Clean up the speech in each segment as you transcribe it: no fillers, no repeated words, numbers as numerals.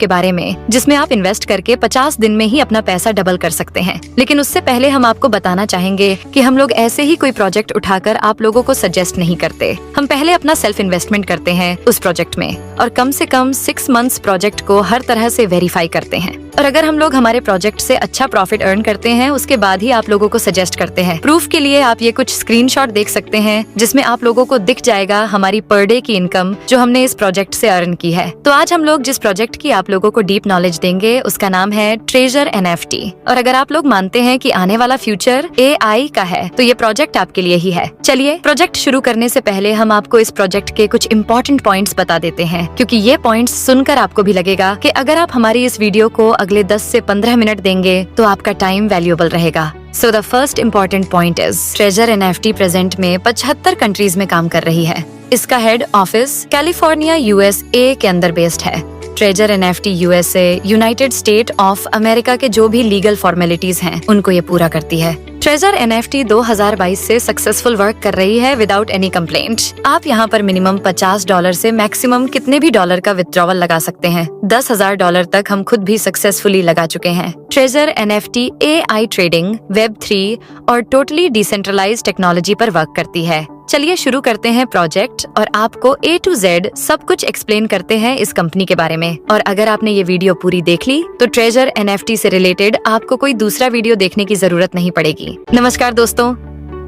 के बारे में, जिसमें आप इन्वेस्ट करके 50 दिन में ही अपना पैसा डबल कर सकते हैं। लेकिन उससे पहले हम आपको बताना चाहेंगे कि हम लोग ऐसे ही कोई प्रोजेक्ट उठाकर आप लोगों को सजेस्ट नहीं करते। हम पहले अपना सेल्फ इन्वेस्टमेंट करते हैं उस प्रोजेक्ट में और कम से कम 6 मंथ्स प्रोजेक्ट को हर तरह से वेरीफाई करते हैं। और अगर हम लोग हमारे प्रोजेक्ट से अच्छा प्रॉफिट अर्न करते हैं, उसके बाद ही आप लोगों को सजेस्ट करते हैं। प्रूफ के लिए आप ये कुछ स्क्रीनशॉट देख सकते हैं, जिसमें आप लोगों को दिख जाएगा हमारी पर डे की इनकम जो हमने इस प्रोजेक्ट से अर्न की है। तो आज हम लोग जिस प्रोजेक्ट की आप लोगों को डीप नॉलेज देंगे उसका नाम है ट्रेजर NFT। और अगर आप लोग मानते हैं कि आने वाला फ्यूचर AI का है, तो ये प्रोजेक्ट आपके लिए ही है। चलिए, प्रोजेक्ट शुरू करने से पहले हम आपको इस प्रोजेक्ट के कुछ इम्पोर्टेंट पॉइंट्स बता देते हैं, क्योंकि ये पॉइंट्स सुनकर आपको भी लगेगा कि अगर आप हमारी इस वीडियो को अगले 10 से 15 मिनट देंगे तो आपका टाइम वैल्यूएबल रहेगा। So the first important point is treasure NFT present में 75 कंट्रीज में काम कर रही है। इसका हेड ऑफिस कैलिफोर्निया USA के अंदर बेस्ड है। Treasure NFT USA United state of America के जो भी लीगल फॉर्मेलिटीज हैं उनको ये पूरा करती है। ट्रेजर NFT 2022 से सक्सेसफुल वर्क कर रही है विदाउट एनी कंप्लेंट। आप यहाँ पर मिनिमम $50 से मैक्सिमम कितने भी डॉलर का विथड्रॉवल लगा सकते हैं। $10,000 तक हम खुद भी सक्सेसफुली लगा चुके हैं। Treasure NFT AI trading, Web3 और टोटली डिसेंट्रलाइज्ड टेक्नोलॉजी पर वर्क करती है। चलिए शुरू करते हैं प्रोजेक्ट और आपको A to Z सब कुछ एक्सप्लेन करते हैं इस कंपनी के बारे में। और अगर आपने ये वीडियो पूरी देख ली तो ट्रेजर NFT से रिलेटेड आपको कोई दूसरा वीडियो देखने की जरूरत नहीं पड़ेगी। नमस्कार दोस्तों,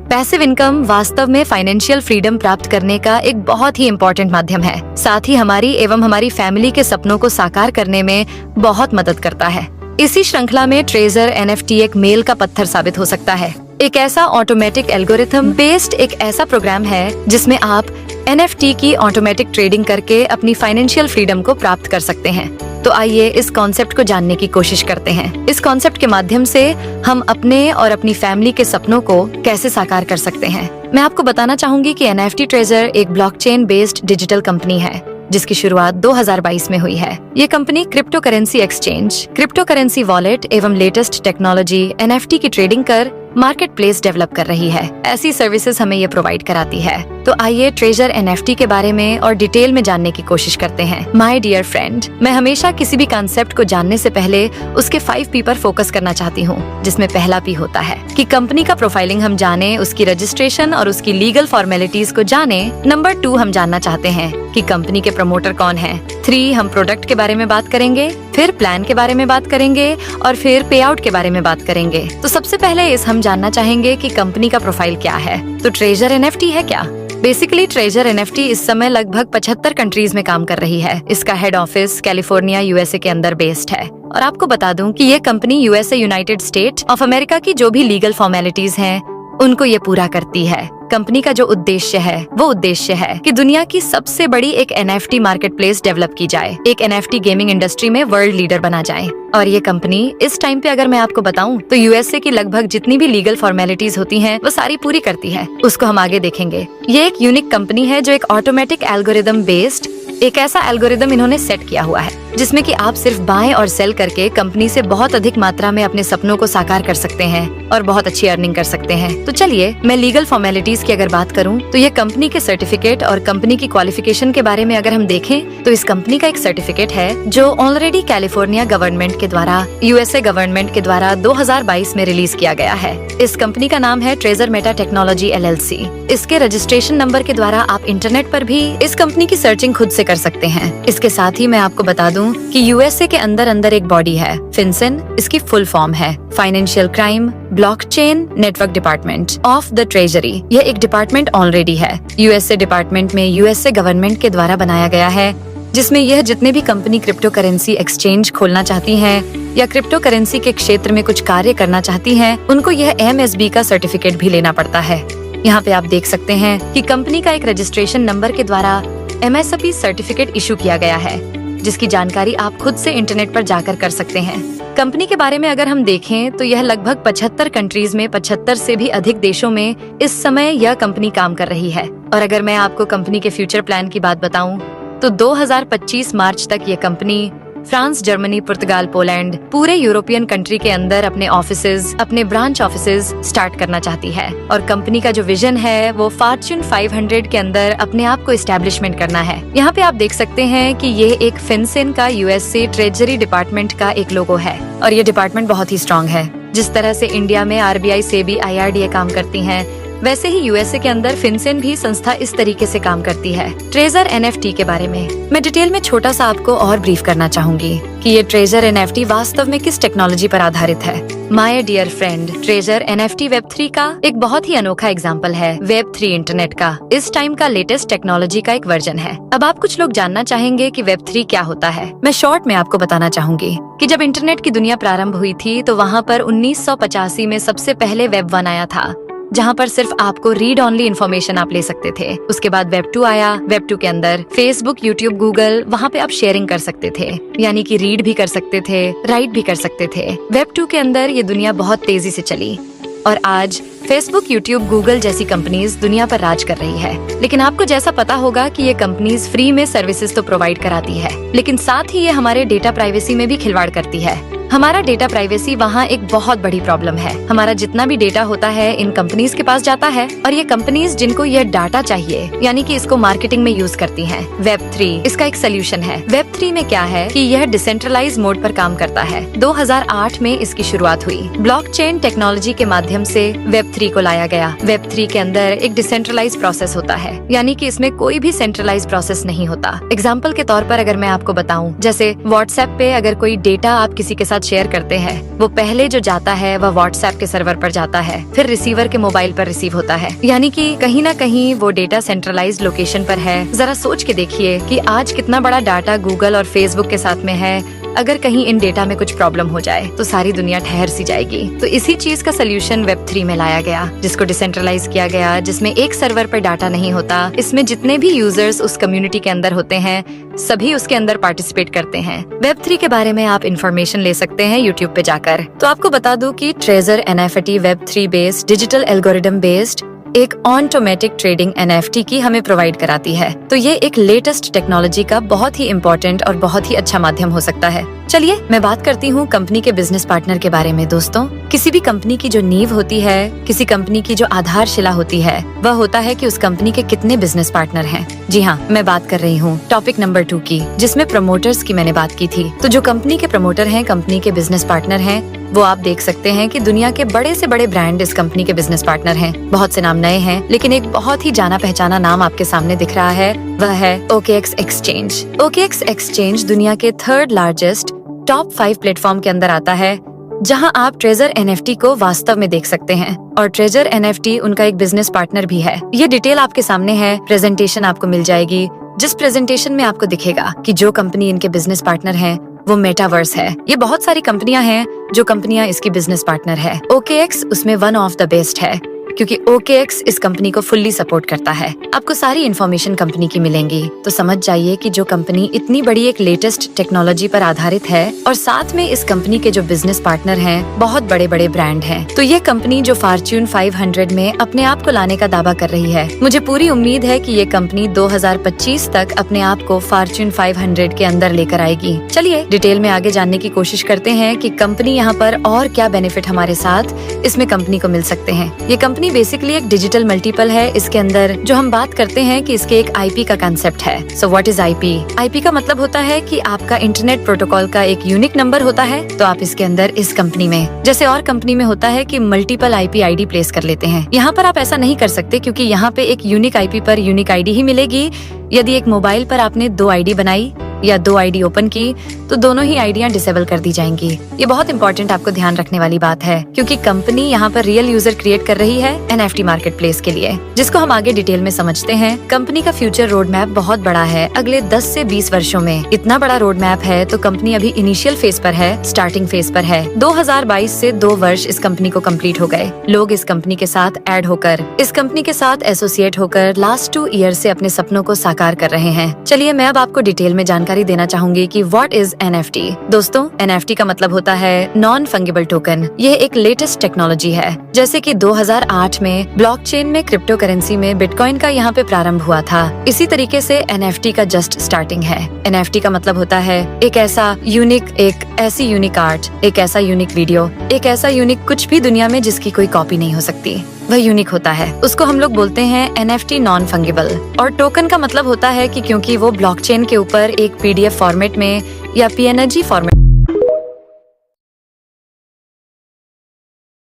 पैसिव इनकम वास्तव में फाइनेंशियल फ्रीडम प्राप्त करने का एक बहुत ही इम्पोर्टेंट माध्यम है। साथ ही हमारी एवं हमारी फैमिली के सपनों को साकार करने में बहुत मदद करता है। इसी श्रृंखला में ट्रेजर NFT एक मेल का पत्थर साबित हो सकता है। एक ऐसा ऑटोमेटिक एल्गोरिथम बेस्ड एक ऐसा प्रोग्राम है जिसमें आप NFT की ऑटोमेटिक ट्रेडिंग करके अपनी फाइनेंशियल फ्रीडम को प्राप्त कर सकते हैं। तो आइए इस कॉन्सेप्ट को जानने की कोशिश करते हैं। इस कॉन्सेप्ट के माध्यम से हम अपने और अपनी फैमिली के सपनों को कैसे साकार कर सकते हैं। मैं आपको बताना चाहूंगी कि NFT ट्रेजर एक ब्लॉकचेन बेस्ड डिजिटल कंपनी है जिसकी शुरुआत 2022 में हुई है। ये company crypto currency exchange, crypto currency wallet एवं लेटेस्ट टेक्नोलॉजी NFT की ट्रेडिंग कर मार्केट प्लेस डेवलप कर रही है। ऐसी सर्विसेज हमें ये प्रोवाइड कराती है। तो आइए ट्रेजर NFT के बारे में और डिटेल में जानने की कोशिश करते हैं। माय डियर फ्रेंड, मैं हमेशा किसी भी कॉन्सेप्ट को जानने से पहले उसके 5 P पर फोकस करना चाहती हूँ, जिसमें पहला P होता है कि कंपनी का प्रोफाइलिंग हम जाने, उसकी रजिस्ट्रेशन और उसकी लीगल फॉर्मेलिटीज को जाने। नंबर 2 हम जानना चाहते हैं कि कंपनी के प्रमोटर कौन है। 3 हम प्रोडक्ट के बारे में बात करेंगे, फिर प्लान के बारे में बात करेंगे और फिर पे आउट के बारे में बात करेंगे। तो सबसे पहले इस हम जानना चाहेंगे कि कंपनी का प्रोफाइल क्या है। तो ट्रेजर NFT है क्या? बेसिकली ट्रेजर NFT इस समय लगभग 75 कंट्रीज में काम कर रही है। इसका हेड ऑफिस कैलिफोर्निया USA के अंदर बेस्ड है। और आपको बता दूं कि ये company USA United state of America की जो भी लीगल फॉर्मेलिटीज हैं उनको ये पूरा करती है। कंपनी का जो उद्देश्य है वो उद्देश्य है कि दुनिया की सबसे बड़ी एक NFT मार्केट प्लेस डेवलप की जाए, एक NFT गेमिंग इंडस्ट्री में वर्ल्ड लीडर बना जाए। और ये कंपनी इस टाइम पे अगर मैं आपको बताऊं तो USA की लगभग जितनी भी लीगल फॉर्मेलिटीज होती हैं वो सारी पूरी करती है। उसको हम आगे देखेंगे। ये एक यूनिक कंपनी है जो एक ऑटोमेटिक एल्गोरिदम बेस्ड एक ऐसा एल्गोरिदम इन्होंने सेट किया हुआ है जिसमें कि आप सिर्फ बाय और सेल करके कंपनी से बहुत अधिक मात्रा में अपने सपनों को साकार कर सकते हैं और बहुत अच्छी अर्निंग कर सकते हैं। तो चलिए, मैं लीगल फॉर्मेलिटीज की अगर बात करूं तो ये कंपनी के सर्टिफिकेट और कंपनी की क्वालिफिकेशन के बारे में अगर हम देखें तो इस कंपनी का एक सर्टिफिकेट है जो ऑलरेडी कैलिफोर्निया गवर्नमेंट के द्वारा USA गवर्नमेंट के द्वारा 2022 में रिलीज किया गया है। इस कंपनी का नाम है ट्रेजर मेटा टेक्नोलॉजी LLC। इसके रजिस्ट्रेशन नंबर के द्वारा आप इंटरनेट पर भी इस कंपनी की सर्चिंग खुद से कर सकते हैं। इसके साथ ही मैं आपको बता दूं कि USA के अंदर एक बॉडी है, FinCEN। इसकी फुल फॉर्म है financial crime blockchain network department of the treasury. यह एक डिपार्टमेंट ऑलरेडी है USA डिपार्टमेंट में USA गवर्नमेंट के द्वारा बनाया गया है, जिसमें यह जितने भी कंपनी क्रिप्टो करेंसी एक्सचेंज खोलना चाहती हैं या क्रिप्टो करेंसी के क्षेत्र में कुछ कार्य करना चाहती हैं, उनको यह MSB का सर्टिफिकेट भी लेना पड़ता है। यहाँ पे आप देख सकते हैं कि कंपनी का एक रजिस्ट्रेशन नंबर के द्वारा MSB सर्टिफिकेट इशू किया गया है, जिसकी जानकारी आप खुद से इंटरनेट पर जाकर कर सकते हैं। कंपनी के बारे में अगर हम देखें तो यह लगभग 75 कंट्रीज में 75 से भी अधिक देशों में इस समय यह कंपनी काम कर रही है। और अगर मैं आपको कंपनी के फ्यूचर प्लान की बात बताऊं तो 2025 मार्च तक ये कंपनी फ्रांस, जर्मनी, पुर्तगाल, पोलैंड, पूरे यूरोपियन कंट्री के अंदर अपने ऑफिसेज, अपने ब्रांच ऑफिसेज स्टार्ट करना चाहती है। और कंपनी का जो विजन है वो फॉर्च्यून 500 के अंदर अपने आप को एस्टेब्लिशमेंट करना है। यहाँ पे आप देख सकते हैं कि ये एक फिनसेन का यूएसए ट्रेजरी डिपार्टमेंट का एक लोगो है और ये डिपार्टमेंट बहुत ही स्ट्रॉन्ग है। जिस तरह से इंडिया में आरबीआई, सेबी, IRDA काम करती हैं, वैसे ही यूएसए के अंदर फिनसेन भी संस्था इस तरीके से काम करती है। ट्रेजर NFT के बारे में मैं डिटेल में छोटा सा आपको और ब्रीफ करना चाहूंगी कि ये ट्रेजर NFT वास्तव में किस टेक्नोलॉजी पर आधारित है। My dear friend, treasure NFT Web3 का एक बहुत ही अनोखा एग्जाम्पल है। Web3 इंटरनेट का इस टाइम का लेटेस्ट टेक्नोलॉजी का एक वर्जन है। अब आप कुछ लोग जानना चाहेंगे कि Web3 क्या होता है। मैं शॉर्ट में आपको बताना चाहूंगी कि जब इंटरनेट की दुनिया प्रारंभ हुई थी तो वहाँ पर 1985 में सबसे पहले Web 1 आया था, जहाँ पर सिर्फ आपको रीड ऑनली इन्फॉर्मेशन आप ले सकते थे। उसके बाद Web 2 आया। Web 2 के अंदर फेसबुक, यूट्यूब, गूगल, वहाँ पे आप शेयरिंग कर सकते थे, यानी कि रीड भी कर सकते थे, राइट भी कर सकते थे। Web 2 के अंदर ये दुनिया बहुत तेजी से चली और आज फेसबुक, यूट्यूब, गूगल जैसी कंपनीज दुनिया पर राज कर रही है। लेकिन आपको जैसा पता होगा कि ये कंपनीज फ्री में सर्विसेज तो प्रोवाइड कराती है, लेकिन साथ ही ये हमारे डेटा प्राइवेसी में भी खिलवाड़ करती है। हमारा डेटा प्राइवेसी वहाँ एक बहुत बड़ी प्रॉब्लम है। हमारा जितना भी डेटा होता है इन कंपनीज के पास जाता है और ये कंपनीज जिनको यह डाटा चाहिए, यानी कि इसको मार्केटिंग में यूज करती हैं। Web 3 इसका एक सोल्यूशन है। Web 3 में क्या है कि यह डिसेंट्रलाइज मोड पर काम करता है। 2008 में इसकी शुरुआत हुई। ब्लॉकचेन टेक्नोलॉजी के माध्यम से Web 3 को लाया गया। Web 3 के अंदर एक डिसेंट्रलाइज प्रोसेस होता है, यानी कि इसमें कोई भी सेंट्रलाइज प्रोसेस नहीं होता। एग्जाम्पल के तौर पर अगर मैं आपको बताऊं, जैसे व्हाट्सएप पे अगर कोई डेटा आप किसी के साथ शेयर करते हैं, वो पहले जो जाता है वह व्हाट्सएप के सर्वर पर जाता है, फिर रिसीवर के मोबाइल पर रिसीव होता है, यानी कि कहीं ना कहीं वो डेटा सेंट्रलाइज्ड लोकेशन पर है। जरा सोच के देखिए कि आज कितना बड़ा डाटा गूगल और फेसबुक के साथ में है। अगर कहीं इन डेटा में कुछ प्रॉब्लम हो जाए तो सारी दुनिया ठहर सी जाएगी। तो इसी चीज का सोल्यूशन Web 3 में लाया गया, जिसको डिसेंट्रलाइज किया गया, जिसमें एक सर्वर पर डाटा नहीं होता। इसमें जितने भी यूजर्स उस कम्युनिटी के अंदर होते हैं सभी उसके अंदर पार्टिसिपेट करते हैं। Web 3 के बारे में आप इन्फॉर्मेशन ले सकते हैं यूट्यूब पे जाकर। तो आपको बता दूं कि treasure NFT Web 3 based digital algorithm based एक ऑटोमेटिक ट्रेडिंग NFT की हमें प्रोवाइड कराती है। तो ये एक लेटेस्ट टेक्नोलॉजी का बहुत ही इम्पोर्टेंट और बहुत ही अच्छा माध्यम हो सकता है। चलिए मैं बात करती हूँ कंपनी के बिजनेस पार्टनर के बारे में। दोस्तों, किसी भी कंपनी की जो नींव होती है, किसी कंपनी की जो आधारशिला होती है, वह होता है कि उस कंपनी के कितने बिजनेस पार्टनर हैं। जी हाँ, मैं बात कर रही हूँ टॉपिक नंबर 2 की, जिसमें प्रमोटर्स की मैंने बात की थी। तो जो कंपनी के प्रमोटर हैं, कंपनी के बिजनेस पार्टनर हैं, वो आप देख सकते हैं कि दुनिया के बड़े से बड़े ब्रांड इस कंपनी के बिजनेस पार्टनर हैं। बहुत से नाम नए हैं, लेकिन एक बहुत ही जाना पहचाना नाम आपके सामने दिख रहा है, वह है OKX एक्सचेंज। OKX एक्सचेंज दुनिया के 3rd लार्जेस्ट टॉप 5 प्लेटफॉर्म के अंदर आता है, जहां आप ट्रेजर NFT को वास्तव में देख सकते हैं। और ट्रेजर NFT उनका एक बिजनेस पार्टनर भी है। ये डिटेल आपके सामने है, प्रेजेंटेशन आपको मिल जाएगी, जिस प्रेजेंटेशन में आपको दिखेगा कि जो कंपनी इनके बिजनेस पार्टनर है वो मेटावर्स है। ये बहुत सारी कंपनियां हैं जो कंपनियां इसकी बिजनेस पार्टनर है। OKX उसमें वन ऑफ द बेस्ट है, क्योंकि OKX इस कंपनी को फुल्ली सपोर्ट करता है। आपको सारी इन्फॉर्मेशन कंपनी की मिलेंगी, तो समझ जाइए कि जो कंपनी इतनी बड़ी एक लेटेस्ट टेक्नोलॉजी पर आधारित है और साथ में इस कंपनी के जो बिजनेस पार्टनर हैं बहुत बड़े बड़े ब्रांड हैं। तो ये कंपनी जो फॉर्च्यून 500 में अपने आप को लाने का दावा कर रही है, मुझे पूरी उम्मीद है कि ये कंपनी 2025 तक अपने आप को फॉर्च्यून 500 के अंदर लेकर आएगी। चलिए डिटेल में आगे जानने की कोशिश करते हैं कि कंपनी यहाँ पर और क्या बेनिफिट हमारे साथ इसमें कंपनी को मिल सकते हैं। ये कंपनी बेसिकली एक डिजिटल मल्टीपल है। इसके अंदर जो हम बात करते हैं कि इसके एक IP का कंसेप्ट है। So what is IP? IP का मतलब होता है कि आपका इंटरनेट प्रोटोकॉल का एक यूनिक नंबर होता है। तो आप इसके अंदर इस कंपनी में, जैसे और कंपनी में होता है कि मल्टीपल IP ID प्लेस कर लेते हैं, यहाँ पर आप ऐसा नहीं कर सकते, क्योंकि यहाँ पे एक यूनिक IP पर यूनिक ID ही मिलेगी। यदि एक मोबाइल पर आपने 2 ID बनाई या 2 ID ओपन की तो दोनों ही आईडियां डिसेबल कर दी जाएंगी। ये बहुत इंपॉर्टेंट आपको ध्यान रखने वाली बात है, क्योंकि कंपनी यहाँ पर रियल यूजर क्रिएट कर रही है NFT मार्केट प्लेस के लिए, जिसको हम आगे डिटेल में समझते हैं। कंपनी का फ्यूचर रोड मैप बहुत बड़ा है। अगले 10 से 20 वर्षों में इतना बड़ा रोड मैप है, तो कंपनी अभी इनिशियल फेज पर है, स्टार्टिंग फेज पर है। 2022 से 2 वर्ष इस कंपनी को कंप्लीट हो गए। लोग इस कंपनी के साथ ऐड होकर, इस कंपनी के साथ एसोसिएट होकर लास्ट 2 ईयर से अपने सपनों को साकार कर रहे हैं। चलिए मैं अब आपको डिटेल में जानकारी देना चाहूंगी कि व्हाट इज NFT। दोस्तों, NFT का मतलब होता है नॉन फंगिबल टोकन। यह एक लेटेस्ट टेक्नोलॉजी है। जैसे कि 2008 में ब्लॉकचेन में क्रिप्टो करेंसी में बिटकॉइन का यहाँ पे प्रारंभ हुआ था, इसी तरीके से NFT का जस्ट स्टार्टिंग है। NFT का मतलब होता है एक ऐसा यूनिक, एक ऐसी यूनिक आर्ट, एक ऐसा यूनिक वीडियो, एक ऐसा यूनिक कुछ भी दुनिया में जिसकी कोई कॉपी नहीं हो सकती, वह यूनिक होता है। उसको हम लोग बोलते हैं NFT नॉन फंगिबल। और टोकन का मतलब होता है कि क्योंकि वो ब्लॉकचेन के ऊपर एक PDF फॉर्मेट में या PNG फॉर्मेट